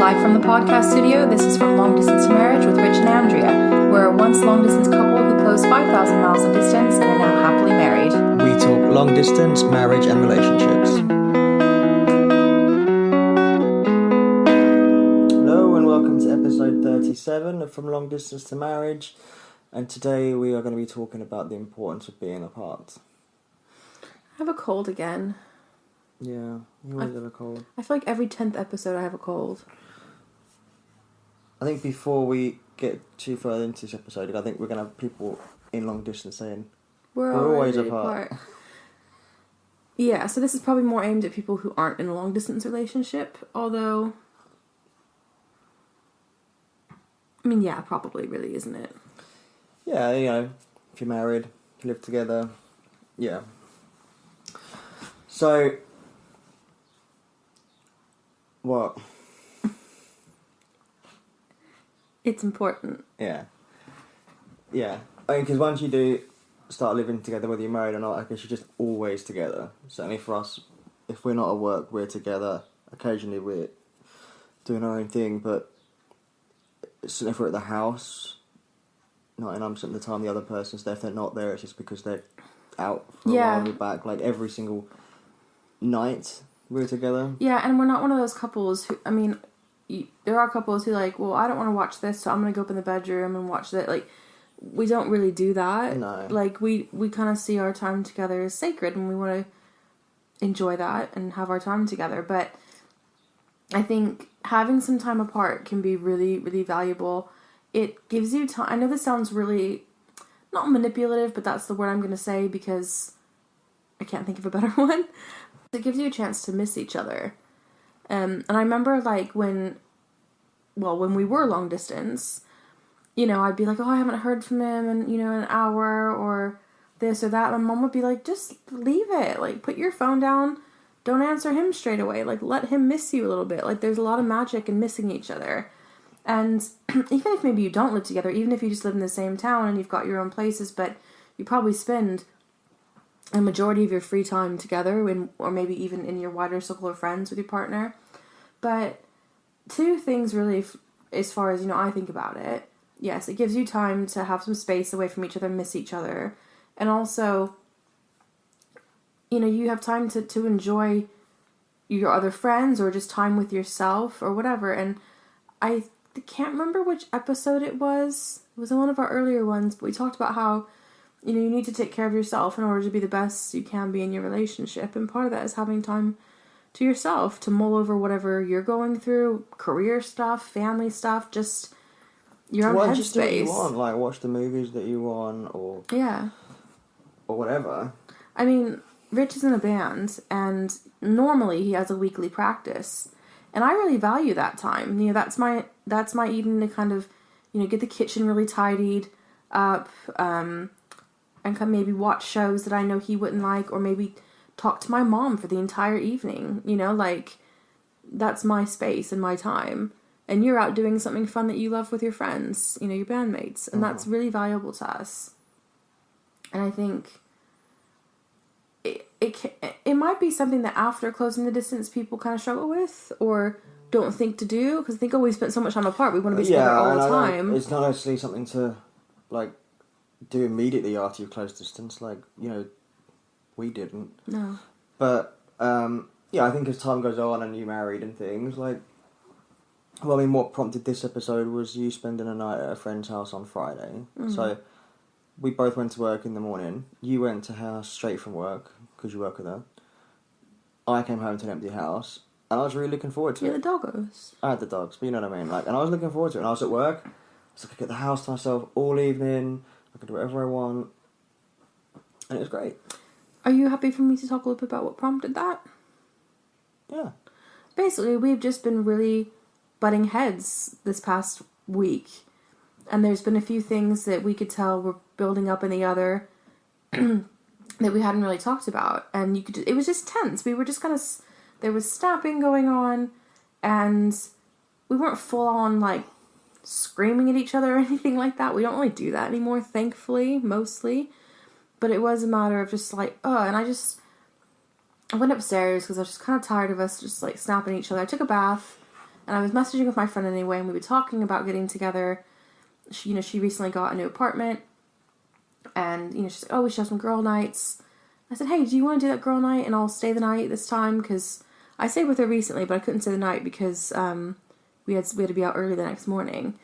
Live from the podcast studio, this is From Long Distance to Marriage with Rich and Andrea. We're a once long-distance couple who closed 5,000 miles of distance and are now happily married. We talk long distance, marriage and relationships. Hello and welcome to episode 37 of From Long Distance to Marriage. And today we are going to be talking about the importance of being apart. I have a cold again. Yeah, you always have a cold. I feel like every 10th episode I have a cold. I think before we get too further into this episode, I think we're going to have people in long distance saying, we're always apart. Yeah, so this is probably more aimed at people who aren't in a long distance relationship, although, I mean, yeah, probably really, isn't it? Yeah, you know, if you're married, if you live together, yeah. So, what? It's important. Yeah. Yeah. I mean, because once you do start living together, whether you're married or not, I guess you're just always together. Certainly for us, if we're not at work, we're together. Occasionally we're doing our own thing, but if we're at the house, 99% of the time the other person's there. If they're not there, it's just because they're out for a while and we're back. Like every single night we're together. Yeah, and we're not one of those couples who, I mean, there are couples who like, well, I don't want to watch this, so I'm going to go up in the bedroom and watch that. Like, we don't really do that. No. Like, we kind of see our time together as sacred, and we want to enjoy that and have our time together. But I think having some time apart can be really, really valuable. It gives you time. I know this sounds really, not manipulative, but that's the word I'm going to say because I can't think of a better one. It gives you a chance to miss each other. And I remember, like, when we were long distance, you know, I'd be like, oh, I haven't heard from him in, you know, an hour or this or that. My mom would be like, just leave it. Like, put your phone down. Don't answer him straight away. Like, let him miss you a little bit. Like, there's a lot of magic in missing each other. And even if maybe you don't live together, even if you just live in the same town and you've got your own places, but you probably spend a majority of your free time together, or maybe even in your wider circle of friends with your partner. But two things really, as far as, you know, I think about it. Yes, it gives you time to have some space away from each other, miss each other. And also, you know, you have time to enjoy your other friends or just time with yourself or whatever. And I can't remember which episode it was. It was in one of our earlier ones, but we talked about how, you know, you need to take care of yourself in order to be the best you can be in your relationship. And part of that is having time to yourself to mull over whatever you're going through, career stuff, family stuff, just your own headspace. Just do what you want, like watch the movies that you want or whatever. I mean, Rich is in a band and normally he has a weekly practice. And I really value that time. You know, that's my evening to kind of, you know, get the kitchen really tidied up, and kind of maybe watch shows that I know he wouldn't like, or maybe talk to my mom for the entire evening. You know, like, that's my space and my time. And you're out doing something fun that you love with your friends, you know, your bandmates. And that's really valuable to us. And I think it might be something that after closing the distance people kind of struggle with or don't think to do, because I think, oh, we spent so much time apart, we want to be together all the time. It's not actually something to, like, do immediately after you close distance, like, you know, we didn't. No. But, yeah, I think as time goes on and you married and things, like, well, I mean, what prompted this episode was you spending a night at a friend's house on Friday. Mm-hmm. So, we both went to work in the morning. You went to her straight from work, because you work with her. I came home to an empty house, and I was really looking forward to it. Yeah, the doggos. I had the dogs, but you know what I mean. Like, and I was looking forward to it. And I was at work, so I could get the house to myself all evening. I could do whatever I want, and it was great. Are you happy for me to talk a little bit about what prompted that? Yeah. Basically, we've just been really butting heads this past week, and there's been a few things that we could tell were building up in the other that we hadn't really talked about, and it was just tense. We were just kind of, there was snapping going on, and we weren't full on like screaming at each other or anything like that. We don't really do that anymore, thankfully, mostly. But it was a matter of just like, and I went upstairs because I was just kind of tired of us just like snapping at each other. I took a bath, And I was messaging with my friend anyway, and we were talking about getting together. She recently got a new apartment, and, she's like, oh, we should have some girl nights. I said, hey, do you want to do that girl night, and I'll stay the night this time, because I stayed with her recently, but I couldn't stay the night because we had to be out early the next morning.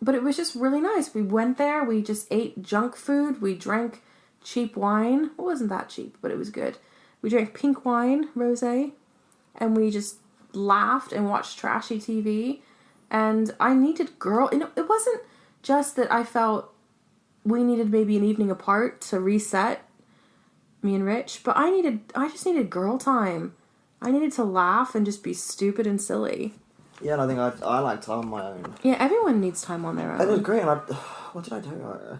But it was just really nice. We went there, we just ate junk food, we drank cheap wine. It wasn't that cheap, but it was good. We drank pink wine, rosé, and we just laughed and watched trashy TV. And I needed it wasn't just that I felt we needed maybe an evening apart to reset, me and Rich, but I just needed girl time. I needed to laugh and just be stupid and silly. Yeah, and I think I like time on my own. Yeah, everyone needs time on their own. It was great, and what did I do?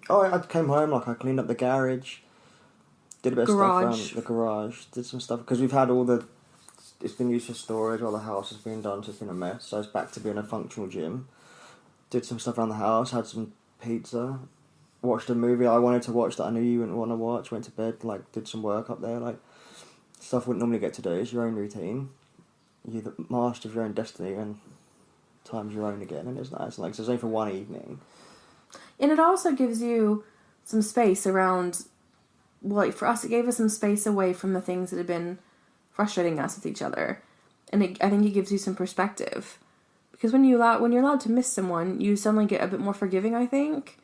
I came home, I cleaned up the garage, did a bit of stuff around the garage, did some stuff, because we've had it's been used for storage while the house has been done, so it's been a mess, so it's back to being a functional gym. Did some stuff around the house, had some pizza, watched a movie I wanted to watch that I knew you wouldn't want to watch, went to bed, did some work up there, stuff I wouldn't normally get to do. It's your own routine. You're the master of your own destiny, and time's your own again, and it's nice. So it's only for one evening. And it also gives you some space around, for us, it gave us some space away from the things that had been frustrating us with each other. And I think it gives you some perspective. Because when you're allowed to miss someone, you suddenly get a bit more forgiving, I think.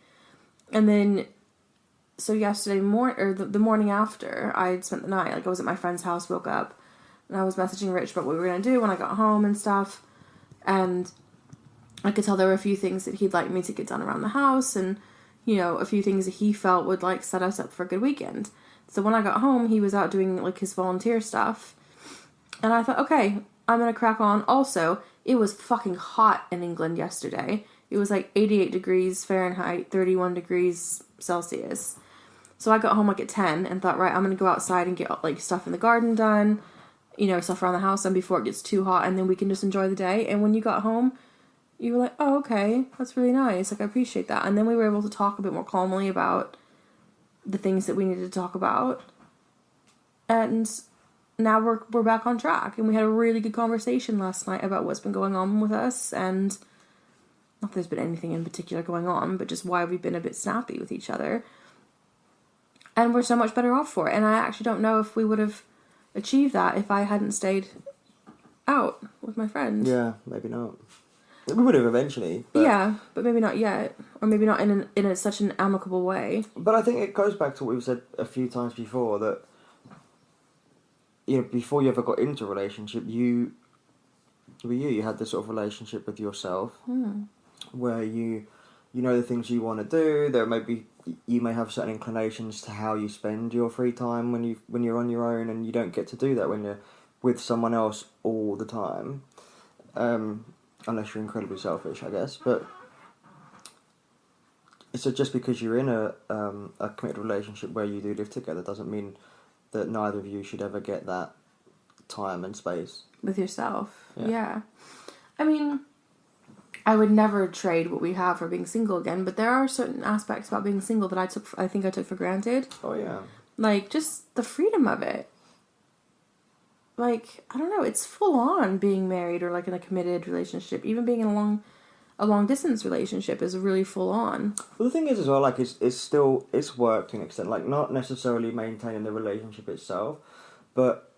And then, so yesterday the morning after, I spent the night, I was at my friend's house, woke up, and I was messaging Rich about what we were going to do when I got home and stuff. And I could tell there were a few things that he'd like me to get done around the house, and, a few things that he felt would, set us up for a good weekend. So when I got home, he was out doing, his volunteer stuff. And I thought, okay, I'm going to crack on. Also, it was fucking hot in England yesterday. It was 88 degrees Fahrenheit, 31 degrees Celsius. So I got home at 10 and thought, right, I'm going to go outside and get stuff in the garden done, stuff around the house done before it gets too hot, and then we can just enjoy the day. And when you got home, you were like, oh, okay, that's really nice. I appreciate that. And then we were able to talk a bit more calmly about the things that we needed to talk about. And now we're back on track. And we had a really good conversation last night about what's been going on with us, and not that there's been anything in particular going on, but just why we've been a bit snappy with each other. And we're so much better off for it. And I actually don't know if we would have achieved that if I hadn't stayed out with my friends. Yeah, maybe not. We would have eventually. But, yeah, but maybe not yet. Or maybe not in such an amicable way. But I think it goes back to what we've said a few times before, that before you ever got into a relationship, you had this sort of relationship with yourself where you know the things you want to do. You may have certain inclinations to how you spend your free time when you're on your own, and you don't get to do that when you're with someone else all the time, unless you're incredibly selfish, I guess. But so just because you're in a committed relationship where you do live together doesn't mean that neither of you should ever get that time and space with yourself. Yeah. I mean, I would never trade what we have for being single again, but there are certain aspects about being single that I think I took for granted. Oh yeah. Just the freedom of it. I don't know, it's full on being married or in a committed relationship. Even being in a long distance relationship is really full on. Well, the thing is as well, it's work to an extent. Not necessarily maintaining the relationship itself, but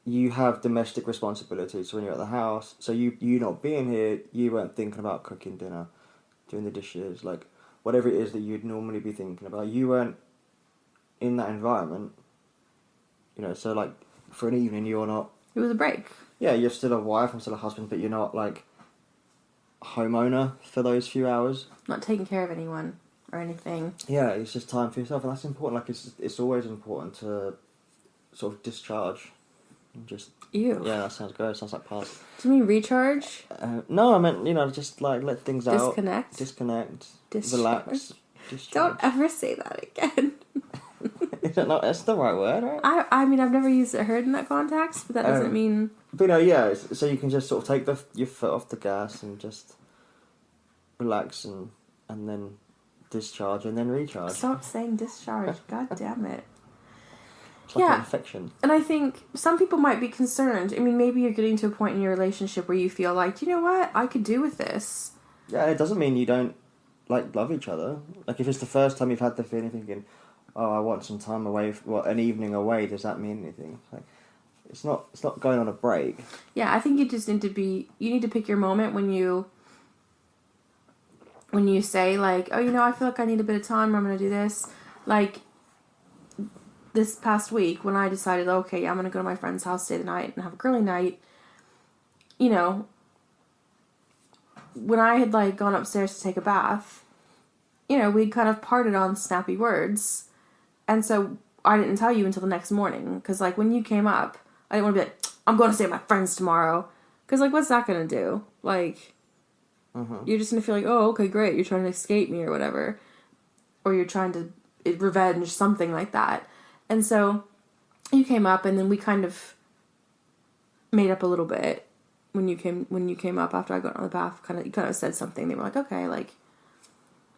you have domestic responsibilities. So when you're at the house, so you not being here, you weren't thinking about cooking dinner, doing the dishes, whatever it is that you'd normally be thinking about. You weren't in that environment, so for an evening you're not... It was a break. Yeah, you're still a wife, I'm still a husband, but you're not homeowner for those few hours. Not taking care of anyone or anything. Yeah, it's just time for yourself, and that's important. It's always important to sort of discharge. Just... Ew. Yeah, that sounds good. It sounds like past. Do you mean recharge? No, I meant, just let things out. Disconnect. Relax. Discharge. Don't ever say that again. Is that not... That's the right word, right? I mean, I've never used it heard in that context, but that doesn't mean... But so you can just sort of take your foot off the gas and just relax and then discharge and then recharge. Stop saying discharge. God damn it. It's like an infection. And I think some people might be concerned. I mean, maybe you're getting to a point in your relationship where you feel like, you know what, I could do with this. Yeah, it doesn't mean you don't, like, love each other. Like, if it's the first time you've had the feeling thinking, oh, I want some time away, an evening away, does that mean anything? Like, it's not going on a break. Yeah, I think you just need to pick your moment when you say, like, oh, I feel like I need a bit of time, I'm going to do this. Like, this past week, when I decided, okay, I'm going to go to my friend's house, stay the night, and have a girly night, when I had, like, gone upstairs to take a bath, we'd kind of parted on snappy words. And so I didn't tell you until the next morning. Because, like, when you came up, I didn't want to be like, I'm going to stay at my friend's tomorrow. Because, like, what's that going to do? Like, you're just going to feel like, oh, okay, great, you're trying to escape me or whatever. Or you're trying to revenge, something like that. And so you came up, and then we kind of made up a little bit when you came up after I got out of the bath. You kind of said something. They were like, okay, like,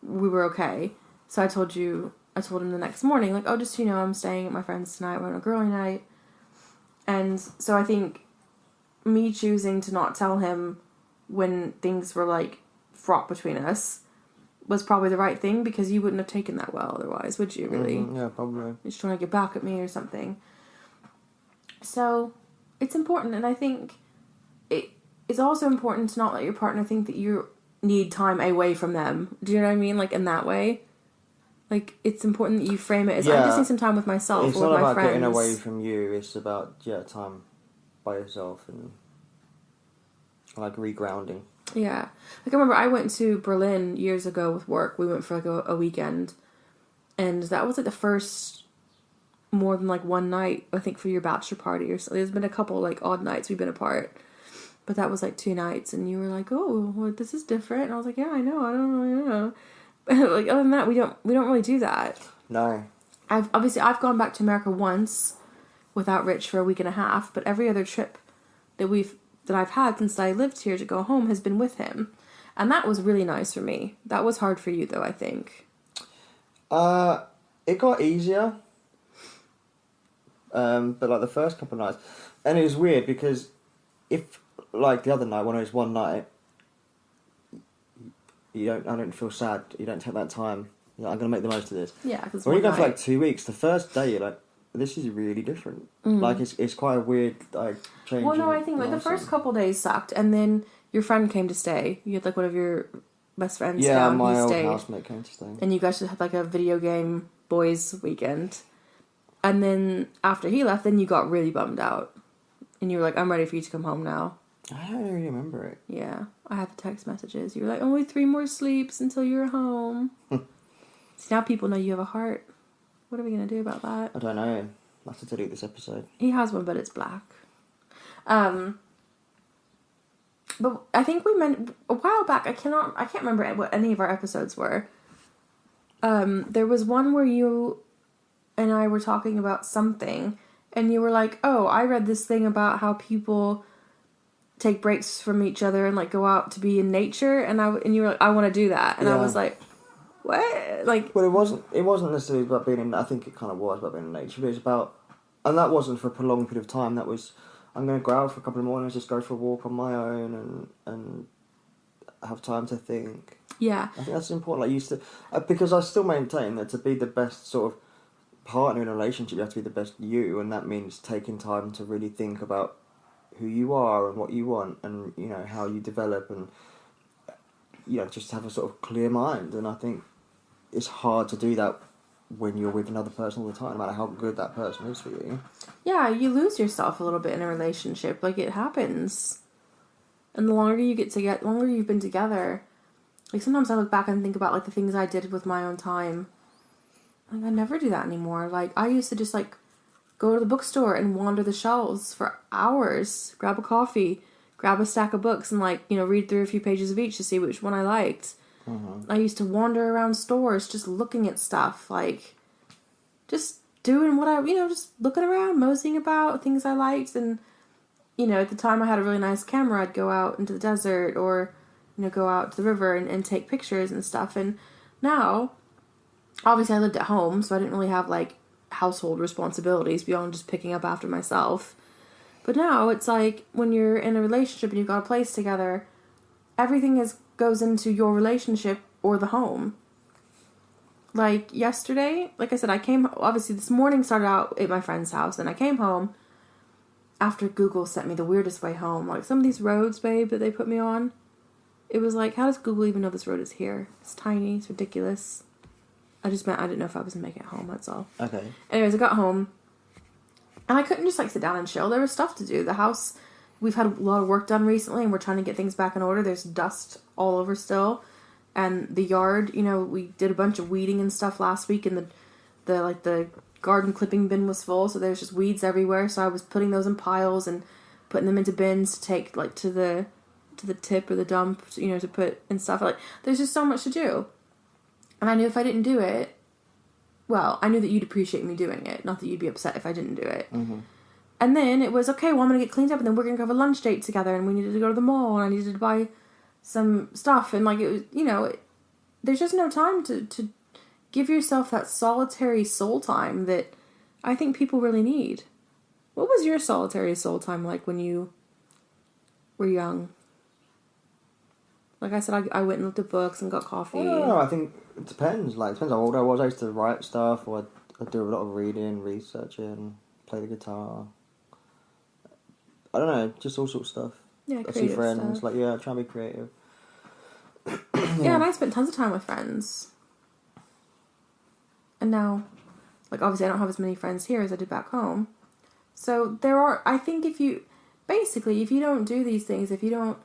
we were okay. So I told him the next morning, like, oh, just, I'm staying at my friend's tonight. We're on a girly night. And so I think me choosing to not tell him when things were, like, fraught between us was probably the right thing, because you wouldn't have taken that well otherwise, would you, really? Yeah, probably. You're just trying to get back at me or something. So it's important, and I think it's also important to not let your partner think that you need time away from them. Do you know what I mean? Like, in that way. Like, it's important that you frame it as, I just need some time with myself or with my friends. It's not about getting away from you, it's about, time by yourself and, like, regrounding. Yeah. Like, I remember I went to Berlin years ago with work. We went for, like, a weekend. And that was, like, the first more than, like, one night, I think, for your bachelor party or so. There's been a couple, like, odd nights we've been apart. But that was, like, 2 nights. And you were like, oh, well, this is different. And I was like, yeah, I know. I don't really know. Like, other than that, we don't really do that. No. I've gone back to America once without Rich for a week and a half. But every other trip that I've had since I lived here to go home has been with him. And that was really nice for me. That was hard for you, though, I think. It got easier. But, like, the first couple of nights. And it was weird because if, like, the other night, when it was one night, I don't feel sad. You don't take that time. You're like, I'm going to make the most of this. Yeah, because when you go for, like, 2 weeks, the first day, you're like, this is really different. Like, it's quite a weird, like, change. Well, no, I think, like, the first couple days sucked, and then your friend came to stay. You had, like, one of your best friends down. Yeah, my old housemate came to stay. And you guys just had, like, a video game boys weekend. And then, after he left, then you got really bummed out. And you were like, I'm ready for you to come home now. I don't really remember it. Yeah, I had the text messages. You were like, only 3 more sleeps until you're home. See, now people know you have a heart. What are we going to do about that? I don't know. I'll have to delete this episode. He has one, but it's black. But I think we meant a while back. I can't remember what any of our episodes were. There was one where you and I were talking about something, and you were like, "Oh, I read this thing about how people take breaks from each other and, like, go out to be in nature," and you were like, "I want to do that," and I was like, "What?" Like, well, it wasn't necessarily about being in. I think it kind of was about being in nature, but it's about, and that wasn't for a prolonged period of time. That was, I'm going to go out for a couple of mornings, just go for a walk on my own, and have time to think. Yeah, I think that's important. Like, because I still maintain that to be the best sort of partner in a relationship, you have to be the best you, and that means taking time to really think about who you are and what you want, and how you develop, and just have a sort of clear mind. And I think it's hard to do that when you're with another person all the time, no matter how good that person is for you. Yeah, you lose yourself a little bit in a relationship. Like, it happens. And the longer longer you've been together, like, sometimes I look back and think about, like, the things I did with my own time. Like, I never do that anymore. Like, I used to just, like, go to the bookstore and wander the shelves for hours, grab a coffee, grab a stack of books, and, like, read through a few pages of each to see which one I liked. I used to wander around stores just looking at stuff, like, just doing what I, just looking around, moseying about, things I liked. And, at the time I had a really nice camera, I'd go out into the desert or, go out to the river and take pictures and stuff. And now, obviously I lived at home, so I didn't really have, like, household responsibilities beyond just picking up after myself. But now it's like when you're in a relationship and you've got a place together, everything goes into your relationship or the home. Like yesterday, like I said, obviously this morning started out at my friend's house, and I came home after Google sent me the weirdest way home. Like some of these roads, babe, that they put me on, it was like, how does Google even know this road is here? It's tiny, it's ridiculous. I didn't know if I was gonna make it home, that's all. Okay. Anyways, I got home, and I couldn't just like sit down and chill. There was stuff to do. The house, we've had a lot of work done recently, and we're trying to get things back in order. There's dust all over still. And the yard, we did a bunch of weeding and stuff last week, and the garden clipping bin was full, so there's just weeds everywhere. So I was putting those in piles and putting them into bins to take like to the tip or the dump, to put and stuff. Like there's just so much to do. And I knew if I didn't do it, well, I knew that you'd appreciate me doing it, not that you'd be upset if I didn't do it. Mm-hmm. And then it was, okay, well, I'm going to get cleaned up, and then we're going to have a lunch date together, and we needed to go to the mall, and I needed to buy some stuff, and like it was, there's just no time to give yourself that solitary soul time that I think people really need. What was your solitary soul time like when you were young? Like I said, I went and looked at books and got coffee. I don't know, I think it depends. Like, it depends how old I was. I used to write stuff, or I'd do a lot of reading, researching, play the guitar. I don't know, just all sorts of stuff. Yeah, I see friends, stuff. Try and be creative. Yeah, and I spent tons of time with friends. And now, like, obviously I don't have as many friends here as I did back home. So I think if you don't do these things, if you don't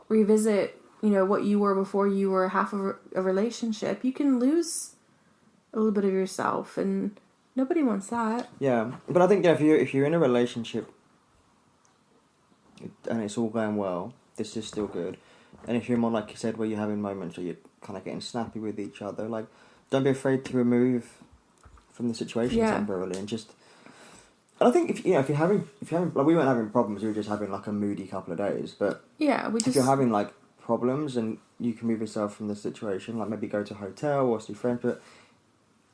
revisit, what you were before you were half of a relationship, you can lose a little bit of yourself, and nobody wants that. Yeah, but I think if you're in a relationship and it's all going well, this is still good. And if you're more, like you said, where you're having moments where you're kind of getting snappy with each other, like, don't be afraid to remove from the situation temporarily, and just. And I think if you're having, like, we weren't having problems, we were just having like a moody couple of days. But yeah, if you're having like problems and you can move yourself from the situation, like maybe go to a hotel or see friends. But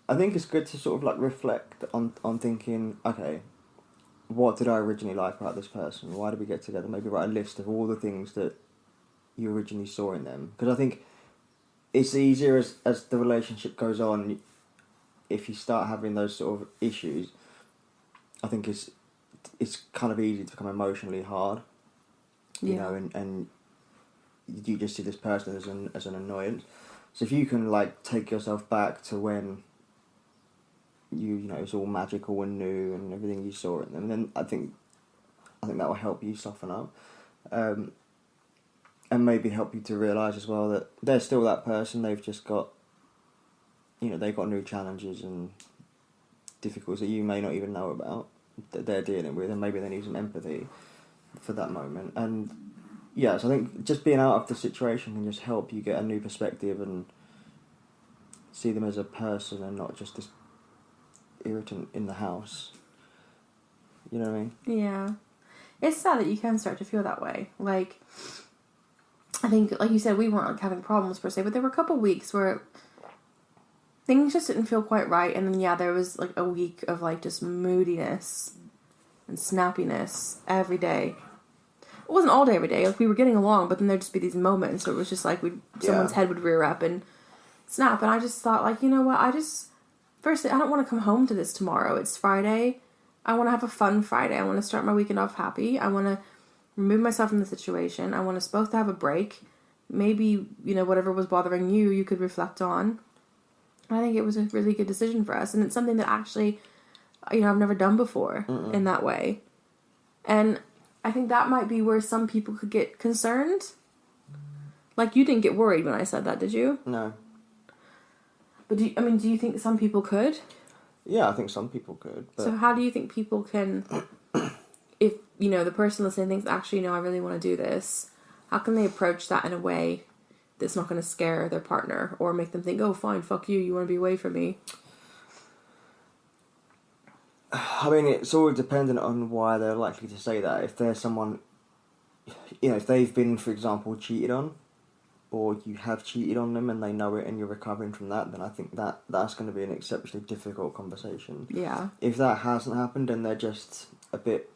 I think it's good to sort of like reflect on thinking, okay, what did I originally like about this person? Why did we get together? Maybe write a list of all the things that you originally saw in them. Because I think it's easier as the relationship goes on, if you start having those sort of issues, I think it's kind of easy to become emotionally hard. And you just see this person as an annoyance. So if you can like take yourself back to when it's all magical and new and everything you saw in them, then I think that will help you soften up. And maybe help you to realise as well that they're still that person. They've just got, they've got new challenges and difficulties that you may not even know about that they're dealing with, and maybe they need some empathy for that moment. And yeah, so I think just being out of the situation can just help you get a new perspective and see them as a person and not just this irritant in the house. You know what I mean? Yeah. It's sad that you can start to feel that way. Like, I think, like you said, we weren't like having problems per se, but there were a couple weeks where things just didn't feel quite right, and then there was like a week of like just moodiness and snappiness every day. It wasn't all day every day, like we were getting along, but then there'd just be these moments where it was just like someone's head would rear up and snap, and I just thought, like, you know what, firstly, I don't want to come home to this tomorrow. It's Friday. I want to have a fun Friday. I want to start my weekend off happy. I want to remove myself from the situation. I want us both to have a break. Maybe, whatever was bothering you could reflect on. I think it was a really good decision for us. And it's something that actually, I've never done before in that way. And I think that might be where some people could get concerned. Like, you didn't get worried when I said that, did you? No. But do you think some people could? Yeah, I think some people could. But... So how do you think people can, if, the person listening thinks, actually, I really want to do this, how can they approach that in a way that's not going to scare their partner or make them think, oh, fine, fuck you, you want to be away from me? I mean, it's all dependent on why they're likely to say that. If there's someone, if they've been, for example, cheated on, or you have cheated on them and they know it and you're recovering from that, then I think that's going to be an exceptionally difficult conversation. Yeah. If that hasn't happened and they're just a bit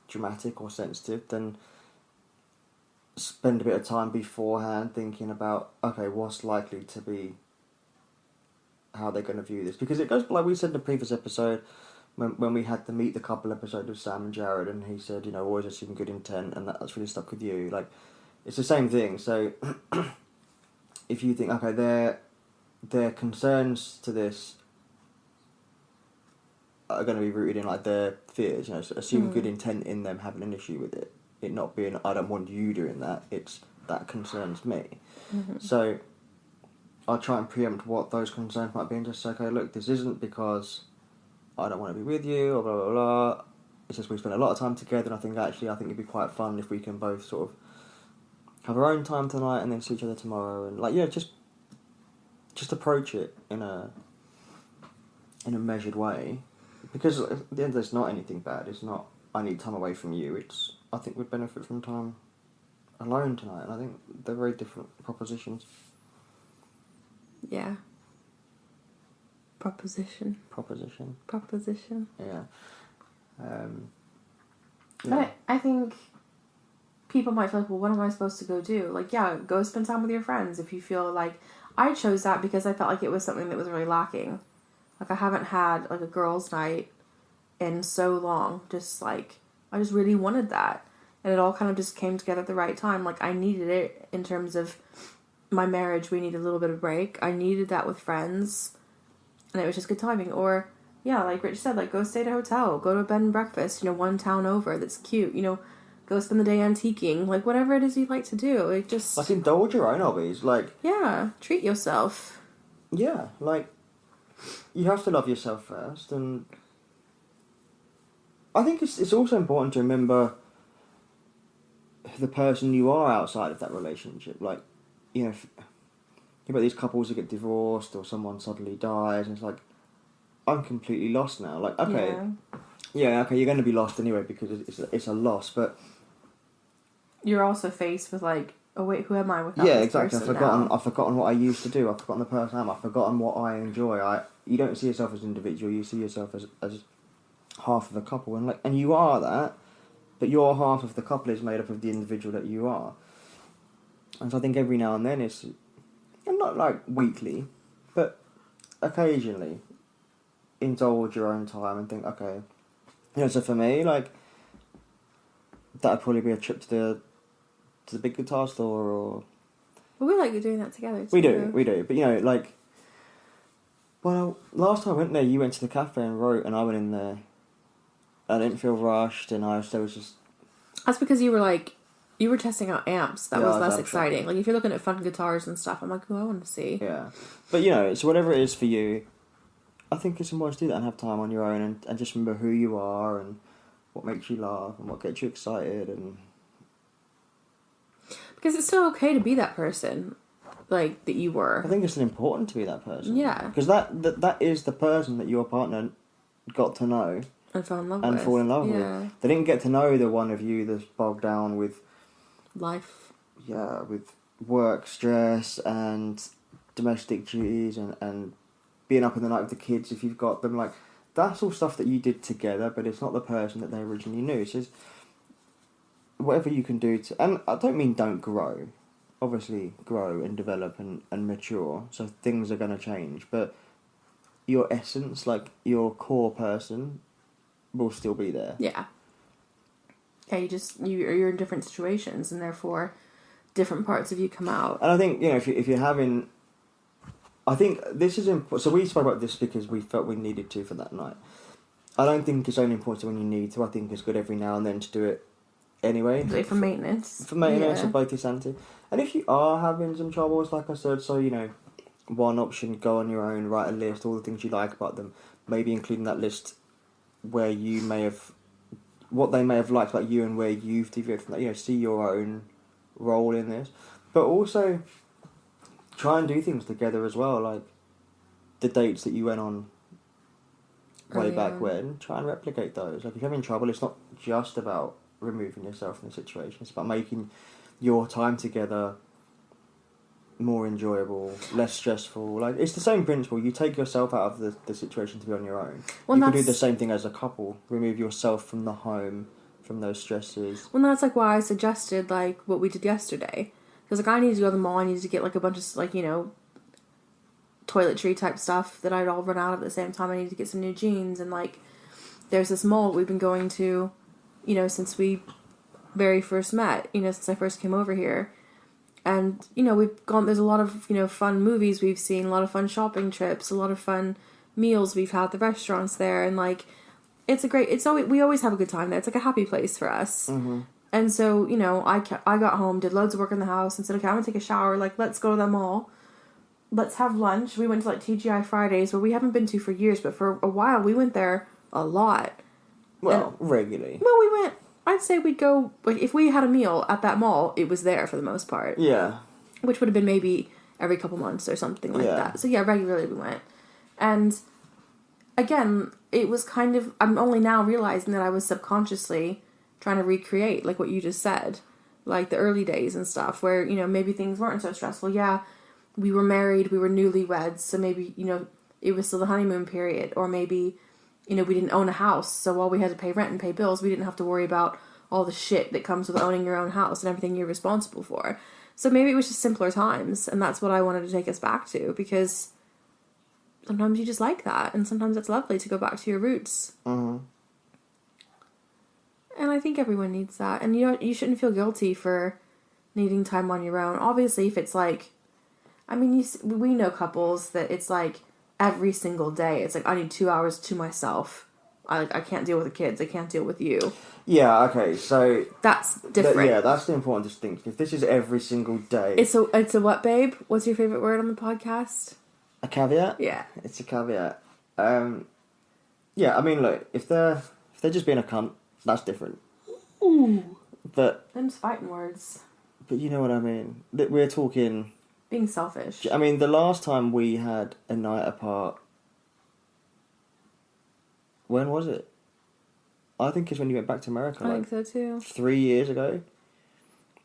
dramatic or sensitive, then spend a bit of time beforehand thinking about, okay, what's likely to be how they're going to view this. Because it goes, like we said in the previous episode, when we had the Meet the Couple episode with Sam and Jared, and he said, always assume good intent, and that's really stuck with you. Like, it's the same thing. So, if you think, okay, their concerns to this are going to be rooted in, like, their fears, so assume good intent in them having an issue with it. It not being, I don't want you doing that, it's, that concerns me. Mm-hmm. So, I'll try and preempt what those concerns might be and just say, okay, look, this isn't because I don't want to be with you, or blah, blah, blah. It's just we spend a lot of time together, and I think it'd be quite fun if we can both sort of have our own time tonight and then see each other tomorrow, and, like, just approach it in a measured way. Because at the end, there's not anything bad. It's not, I need time away from you. It's, I think we'd benefit from time alone tonight, and I think they're very different propositions. Yeah. Proposition. Yeah. But I think people might feel like, well, what am I supposed to go do? Like, yeah, go spend time with your friends if you feel like... I chose that because I felt like it was something that was really lacking. Like, I haven't had, like, a girls' night in so long. Just, like, I just really wanted that. And it all kind of just came together at the right time. Like, I needed it in terms of my marriage. We needed a little bit of break. I needed that with friends. And it was just good timing. Or, yeah, like Rich said, like, go stay at a hotel. Go to a bed and breakfast, one town over that's cute. Go spend the day antiquing. Like, whatever it is you like to do. Like, just... Like, indulge your own hobbies. Like... Yeah, treat yourself. Yeah, like... You have to love yourself first, and... I think it's also important to remember the person you are outside of that relationship. Like, about these couples who get divorced or someone suddenly dies, and it's like, I'm completely lost now. Like, okay, okay, you're going to be lost anyway because it's a loss, but you're also faced with, like, oh wait, who am I without this exactly. person now? I've forgotten what I used to do. I've forgotten the person I am. I've forgotten what I enjoy. You don't see yourself as an individual. You see yourself as half of a couple, and you are that, but your half of the couple is made up of the individual that you are. And so I think every now and then it's, and not like weekly, but occasionally, indulge your own time and think, okay, so for me, like, that'd probably be a trip to the big guitar store, or... Well, we like doing that together, too. We do, but, like, well, last time I went there, you went to the cafe and wrote, and I went in there. I didn't feel rushed, and I was just... That's because you were testing out amps. That was less absolutely exciting. Like, if you're looking at fun guitars and stuff, I'm like, oh, I want to see. Yeah. But, it's whatever it is for you, I think it's important to do that and have time on your own, and just remember who you are, and what makes you laugh, and what gets you excited, and... Because it's still okay to be that person, like, that you were. I think it's important to be that person. Yeah. Because that is the person that your partner got to know. And fall in love with. They didn't get to know the one of you that's bogged down with... life. Yeah, with work stress and domestic duties and being up in the night with the kids if you've got them. Like, that's all stuff that you did together, but it's not the person that they originally knew. It's just whatever you can do to... And I don't mean don't grow. Obviously, grow and develop and mature. So things are going to change. But your essence, like your core person, will still be there. Yeah. Yeah, you're in different situations, and therefore different parts of you come out. And I think, if you're having... I think this is important. So we spoke about this because we felt we needed to for that night. I don't think it's only important when you need to. I think it's good every now and then to do it anyway. Do it for maintenance. For maintenance of both your sanity. And if you are having some troubles, like I said, so, one option, go on your own, write a list, all the things you like about them, maybe including that list where you may have... what they may have liked about you and where you've deviated from that, see your own role in this. But also, try and do things together as well, like the dates that you went on way back when, try and replicate those. Like, if you're having trouble, it's not just about removing yourself from the situation, it's about making your time together more enjoyable, less stressful. Like, it's the same principle. You take yourself out of the situation to be on your own. Well, you can do the same thing as a couple. Remove yourself from the home, from those stresses. Well, that's, like, why I suggested, like, what we did yesterday. Because, like, I needed to go to the mall. I needed to get, like, a bunch of, like, you know, toiletry type stuff that I'd all run out of at the same time. I needed to get some new jeans. And, like, there's this mall we've been going to, you know, since we very first met, you know, since I first came over here. And, you know, there's a lot of, you know, fun movies we've seen, a lot of fun shopping trips, a lot of fun meals we've had at the restaurants there. And, like, we always have a good time there. It's like a happy place for us. Mm-hmm. And so, you know, I got home, did loads of work in the house, and said, okay, I'm going to take a shower. Like, let's go to the mall. Let's have lunch. We went to, like, TGI Fridays, where we haven't been to for years, but for a while we went there a lot. Well, regularly. Well, we went... I'd say we'd go, like, if we had a meal at that mall, it was there for the most part. Yeah. Which would have been maybe every couple months or something like that. So, yeah, regularly we went. And, again, it was kind of, I'm only now realizing that I was subconsciously trying to recreate, like, what you just said. Like, the early days and stuff, where, you know, maybe things weren't so stressful. Yeah, we were married, we were newlyweds, so maybe, you know, it was still the honeymoon period. Or maybe... You know, we didn't own a house, so while we had to pay rent and pay bills, we didn't have to worry about all the shit that comes with owning your own house and everything you're responsible for. So maybe it was just simpler times, and that's what I wanted to take us back to, because sometimes you just like that, and sometimes it's lovely to go back to your roots. Mm-hmm. And I think everyone needs that, and you shouldn't feel guilty for needing time on your own. Obviously, if it's like, I mean, we know couples that it's like, every single day, it's like, I need 2 hours to myself. I can't deal with the kids. I can't deal with you. Yeah, okay, so... That's different. That's the important distinction. If this is every single day... It's a what, babe? What's your favourite word on the podcast? A caveat? Yeah. It's a caveat. Yeah, I mean, look, if they're just being a cunt, that's different. Ooh. But... Them's fighting words. But you know what I mean. We're talking... Being selfish. I mean, the last time we had a night apart... When was it? I think it's when you went back to America. I think so too. 3 years ago.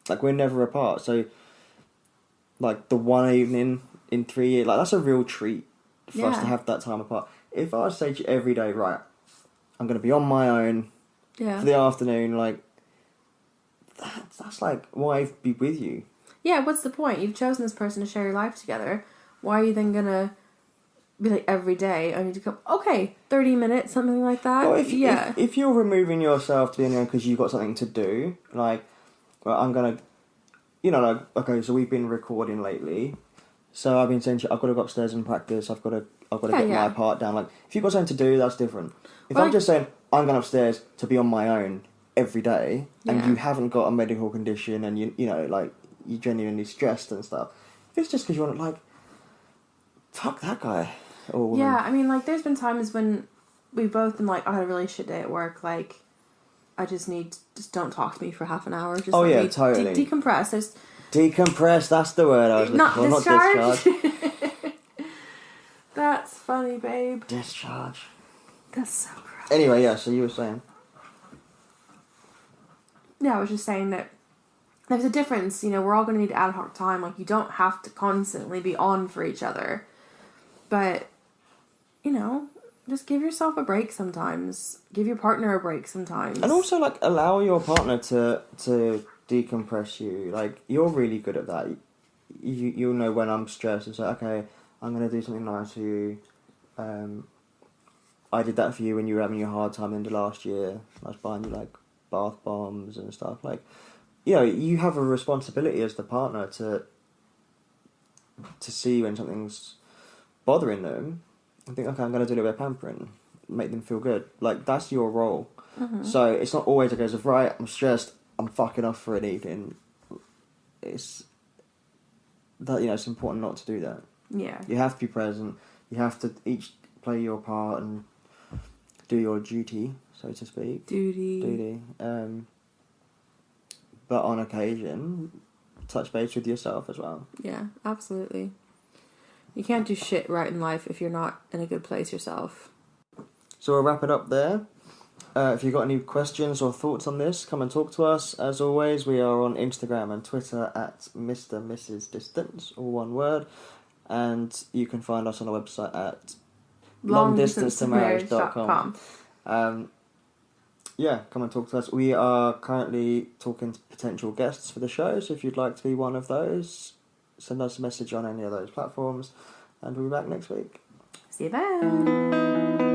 Like, we're never apart. So, like, the one evening in 3 years... Like, that's a real treat for us to have that time apart. If I say to you every day, right, I'm going to be on my own for the afternoon, like... That's like, why be with you? Yeah, what's the point? You've chosen this person to share your life together. Why are you then gonna be like, every day, I need to come... Okay, 30 minutes, something like that? Well, if you're removing yourself to be on your own because you've got something to do, like, well, I'm gonna... You know, like, okay, so we've been recording lately, so I've been saying to you, I've got to go upstairs and practice, I've got to get my part down. Like, if you've got something to do, that's different. If I'm just saying, I'm going upstairs to be on my own every day, and you haven't got a medical condition, and you know, like, you're genuinely stressed and stuff. If it's just because you want to, like, fuck that guy or woman. Yeah, I mean, like, there's been times when we've both been like, I had a really shit day at work, like, I just don't talk to me for half an hour. Just let me totally. Decompress. Decompress, that's the word I was looking for, not discharge. That's funny, babe. Discharge. That's so gross. Anyway, yeah, so you were saying? Yeah, I was just saying that there's a difference, you know, we're all going to need ad hoc time. Like, you don't have to constantly be on for each other. But, you know, just give yourself a break sometimes. Give your partner a break sometimes. And also, like, allow your partner to decompress you. Like, you're really good at that. You'll know when I'm stressed and say, okay, I'm going to do something nice for you. I did that for you when you were having your hard time in the last year. I was buying you, like, bath bombs and stuff. Like, you know, you have a responsibility as the partner to see when something's bothering them and think, okay, I'm going to do a bit of pampering, make them feel good. Like, that's your role. Mm-hmm. So it's not always a case of, right, I'm stressed, I'm fucking off for an evening. It's that, you know, it's important not to do that. Yeah. You have to be present. You have to each play your part and do your duty, so to speak. Duty. But on occasion, touch base with yourself as well. Yeah, absolutely. You can't do shit right in life if you're not in a good place yourself. So we'll wrap it up there. If you've got any questions or thoughts on this, come and talk to us. As always, we are on Instagram and Twitter at Mr. Mrs. Distance, all one word. And you can find us on our website at longdistancetomarriage.com. Yeah, come and talk to us. We are currently talking to potential guests for the show, so if you'd like to be one of those, send us a message on any of those platforms, and we'll be back next week. See you then.